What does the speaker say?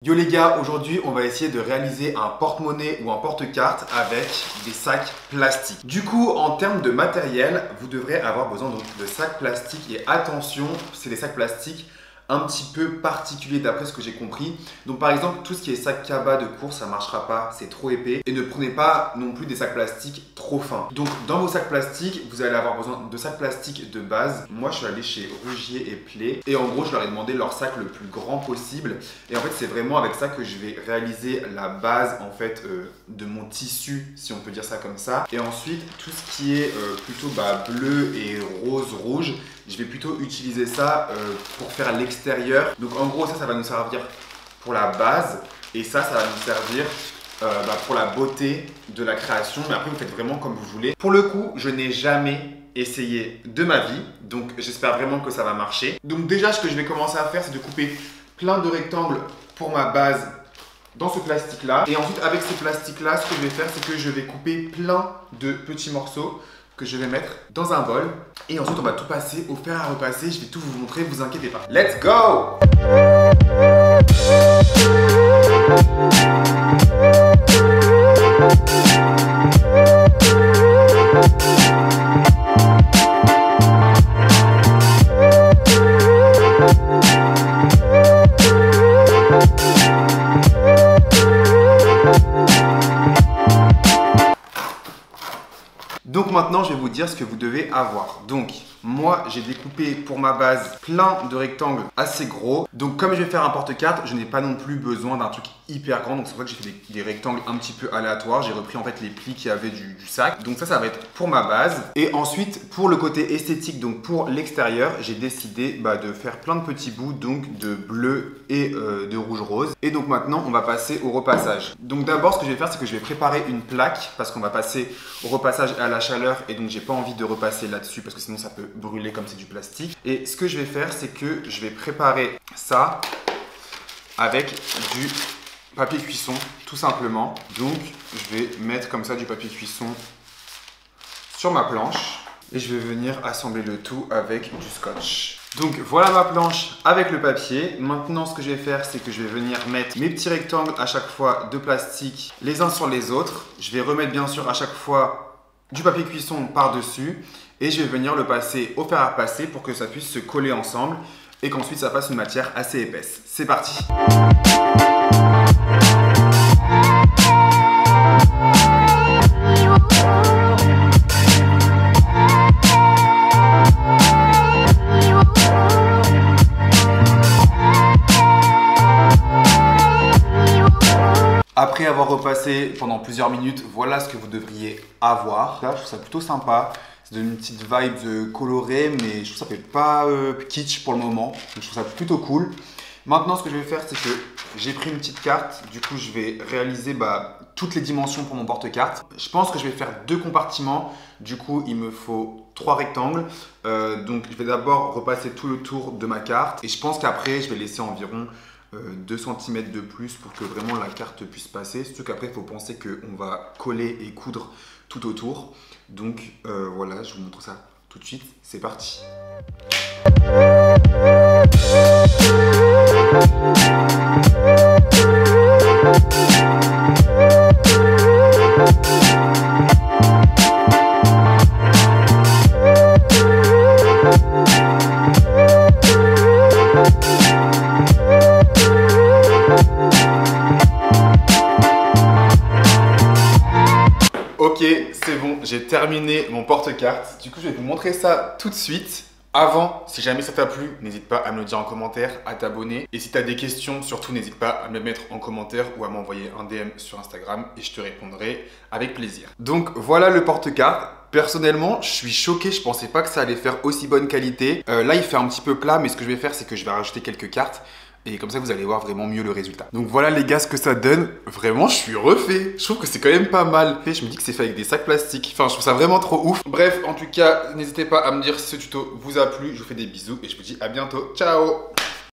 Yo les gars, aujourd'hui on va essayer de réaliser un porte-monnaie ou un porte-carte avec des sacs plastiques. Du coup, en termes de matériel, vous devrez avoir besoin de sacs plastiques et attention, c'est des sacs plastiques un petit peu particuliers d'après ce que j'ai compris. Donc par exemple, tout ce qui est sac cabas de course, ça ne marchera pas, c'est trop épais. Et ne prenez pas non plus des sacs plastiques trop fins. Donc dans vos sacs plastiques, vous allez avoir besoin de sacs plastiques de base. Moi, je suis allé chez Rougier et Play. Et en gros, je leur ai demandé leur sac le plus grand possible. Et en fait, c'est vraiment avec ça que je vais réaliser la base en fait de mon tissu, si on peut dire ça comme ça. Et ensuite, tout ce qui est plutôt bleu et rose, rouge, je vais plutôt utiliser ça pour faire l'extérieur. Donc en gros, ça va nous servir pour la base. Et ça va nous servir pour la beauté de la création. Mais après, vous faites vraiment comme vous voulez. Pour le coup, je n'ai jamais essayé de ma vie. Donc j'espère vraiment que ça va marcher. Donc déjà, ce que je vais commencer à faire, c'est de couper plein de rectangles pour ma base dans ce plastique là. Et ensuite, avec ce plastique là, ce que je vais faire, c'est que je vais couper plein de petits morceaux que je vais mettre dans un bol. Et ensuite, on va tout passer au fer à repasser. Je vais tout vous montrer, vous inquiétez pas. Let's go! Donc maintenant, je vais vous dire ce que vous devez avoir. Donc, moi, j'ai découpé pour ma base plein de rectangles assez gros. Donc, comme je vais faire un porte-carte, je n'ai pas non plus besoin d'un truc hyper grand. Donc, c'est pour ça que j'ai fait des rectangles un petit peu aléatoires. J'ai repris en fait les plis qu'il y avait du sac. Donc, ça va être pour ma base. Et ensuite, pour le côté esthétique, donc pour l'extérieur, j'ai décidé de faire plein de petits bouts, donc de bleu et de rouge-rose. Et donc, maintenant, on va passer au repassage. Donc, d'abord, ce que je vais faire, c'est que je vais préparer une plaque parce qu'on va passer au repassage à la chaleur et donc j'ai pas envie de repasser là-dessus parce que sinon ça peut brûler comme c'est du plastique. Et ce que je vais faire, c'est que je vais préparer ça avec du papier cuisson tout simplement. Donc je vais mettre comme ça du papier cuisson sur ma planche et je vais venir assembler le tout avec du scotch. Donc voilà ma planche avec le papier. Maintenant ce que je vais faire, c'est que je vais venir mettre mes petits rectangles à chaque fois de plastique les uns sur les autres. Je vais remettre bien sûr à chaque fois du papier cuisson par-dessus et je vais venir le passer au fer à repasser pour que ça puisse se coller ensemble et qu'ensuite ça fasse une matière assez épaisse. C'est parti! Après avoir repassé pendant plusieurs minutes, voilà ce que vous devriez avoir. Là, je trouve ça plutôt sympa. Ça donne une petite vibe colorée, mais je trouve que ça fait pas kitsch pour le moment. Donc, je trouve ça plutôt cool. Maintenant, ce que je vais faire, c'est que j'ai pris une petite carte. Du coup, je vais réaliser toutes les dimensions pour mon porte-carte. Je pense que je vais faire 2 compartiments. Du coup, il me faut 3 rectangles. Donc, je vais d'abord repasser tout le tour de ma carte. Et je pense qu'après, je vais laisser environ 2 cm de plus pour que vraiment la carte puisse passer. Surtout qu'après, il faut penser qu'on va coller et coudre tout autour. Donc voilà, je vous montre ça tout de suite. C'est parti. Ok, c'est bon, j'ai terminé mon porte-carte. Du coup, je vais vous montrer ça tout de suite. Avant, si jamais ça t'a plu, n'hésite pas à me le dire en commentaire, à t'abonner. Et si tu as des questions, surtout n'hésite pas à me les mettre en commentaire ou à m'envoyer un DM sur Instagram et je te répondrai avec plaisir. Donc voilà le porte-carte. Personnellement, je suis choqué, je pensais pas que ça allait faire aussi bonne qualité. Là, il fait un petit peu plat, mais ce que je vais faire, c'est que je vais rajouter quelques cartes. Et comme ça, vous allez voir vraiment mieux le résultat. Donc voilà les gars ce que ça donne. Vraiment, je suis refait. Je trouve que c'est quand même pas mal. Je me dis que c'est fait avec des sacs plastiques. Enfin, je trouve ça vraiment trop ouf. Bref, en tout cas, n'hésitez pas à me dire si ce tuto vous a plu. Je vous fais des bisous et je vous dis à bientôt. Ciao!